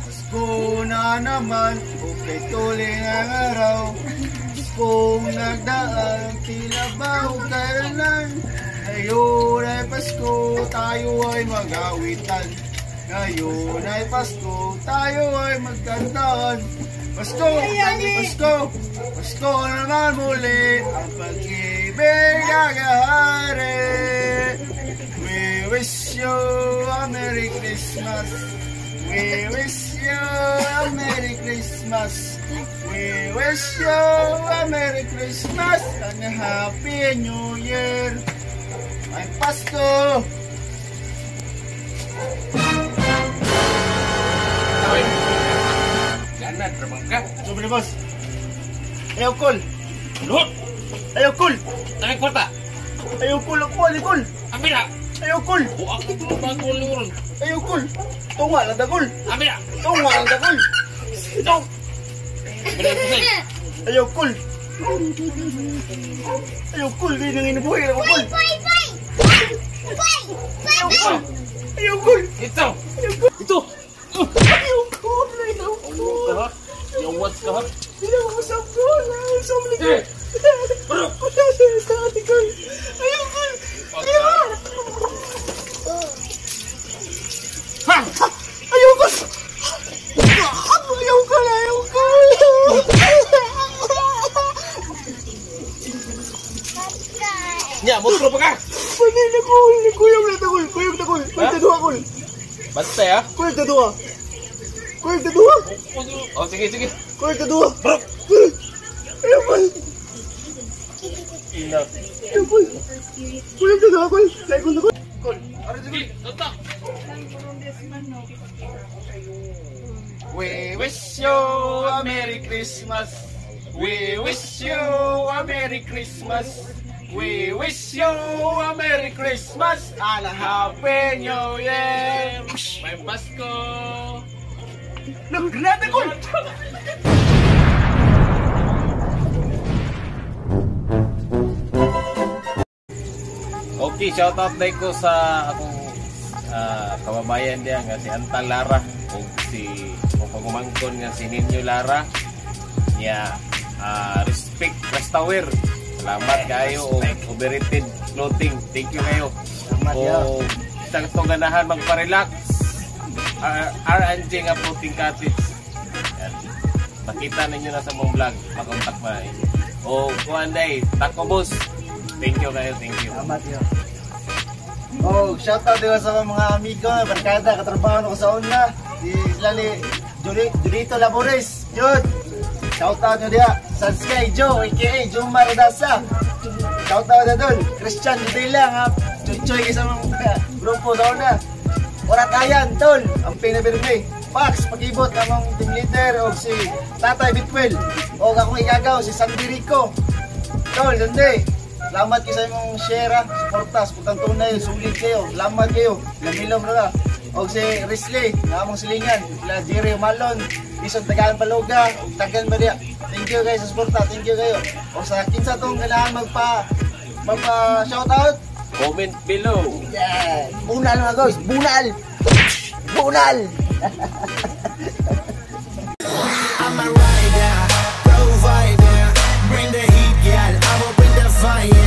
Pasko na naman, okay tuloy ang araw. Paskong nagdaan, tila ba o kailan? Ngayon ay Pasko, tayo ay mag-awitan. Ngayon ay Pasko, tayo ay magkantaan. Pasko, Pasko, Pasko naman muli, ang pag-ibig agahari. We wish you a Merry Christmas. We wish you a Merry Christmas. We wish you a Merry Christmas and a Happy New Year. Ay Pasko! Ganan, terbang ka. Coba ni bos. Ayaw kul. Luhut. Ayaw kul. Tangan kota. Ayaw kul. Ako kul. Ambil tak? Ayaw kul. Oh, aku belum bangun lurun. Ayaw kul. Tunga lang da kul. Ambil tak? Tunga lang da kul. Ito. Benar pusing. Ayaw kul. Ayaw kul. Di nang inabuhay ako kul. Ayaw kul. Ayaw kul. Itu. Itu. Ayaw kul. Ayaw kul. Kahat. Yang wat kahat. Hindi ako masabon. Assalamualaikum. Bro. Sa ating kul. Ayaw kul. Ha. Ayaw kul. Ayaw kul. Ayaw kul. Ya, mau terus apa? Pwede na kul. Kuyog na takul. Kuyog na kul. Kuyog na duha kul. Basta ya. Kuyog na duha. Kuyog na duha. Oh, sige, sige. Kuyog na duha. Bro. Ayaw kul. Ina. Ayaw kul. Kuyog na duha kul. Kuyog na kul. Kul. Ano Sige, letak. We wish you a Merry Christmas. We wish you a Merry Christmas. We wish you a Merry Christmas and a Happy New Year. May Pasko. Nagranate ko. Okay, shoutout na ko sa akong kababayan diya nga si Anta Lara o si pagumangkon nga si Ninyo Lara niya respect Restawer. Salamat kayo o Overrated Clothing. Thank you kayo. O isang itong ganahan magpa-relax. R&J nga Floating Cottage. Yan. Nakita ninyo na sa mong vlog. Makontak na. O Kuanday, Taco Boss. Thank you kayo. Thank you. Salamat yun. Oh, shoutout din sa mga amigo, barkada, katrabaho ko sa una. Si Lali Jurito Labores. Yun. Shoutout nyo diya. Sansky Joe, a.k.a. Joe Maradasa. Shoutout na doon. Christian Dudela nga. Chuchoy kayo sa mga grupo sa una. Orat Ayan, tol. Ang pinabirme. Pax, pag-ibot namang team leader. O si Tatay Bitwell. O akong igagaw, si Sandy Rico. Tol, dandi. Salamat kayo sa imong share, supportas, putang tunay, sulit kayo. Salamat kayo. Lamilom na. O si Risley, nga among silingan. Sila Jerry Malon, Ison Tagaan Paluga, Tagal Maria. Thank you guys sa suporta, thank you kayo. O sa kinsa tong kailangan magpa-shoutout. Comment below. Yeah. Bunal mga guys, bunal. Bunal. I'm a rider, provider, bring the heat, girl. I will bring the fire.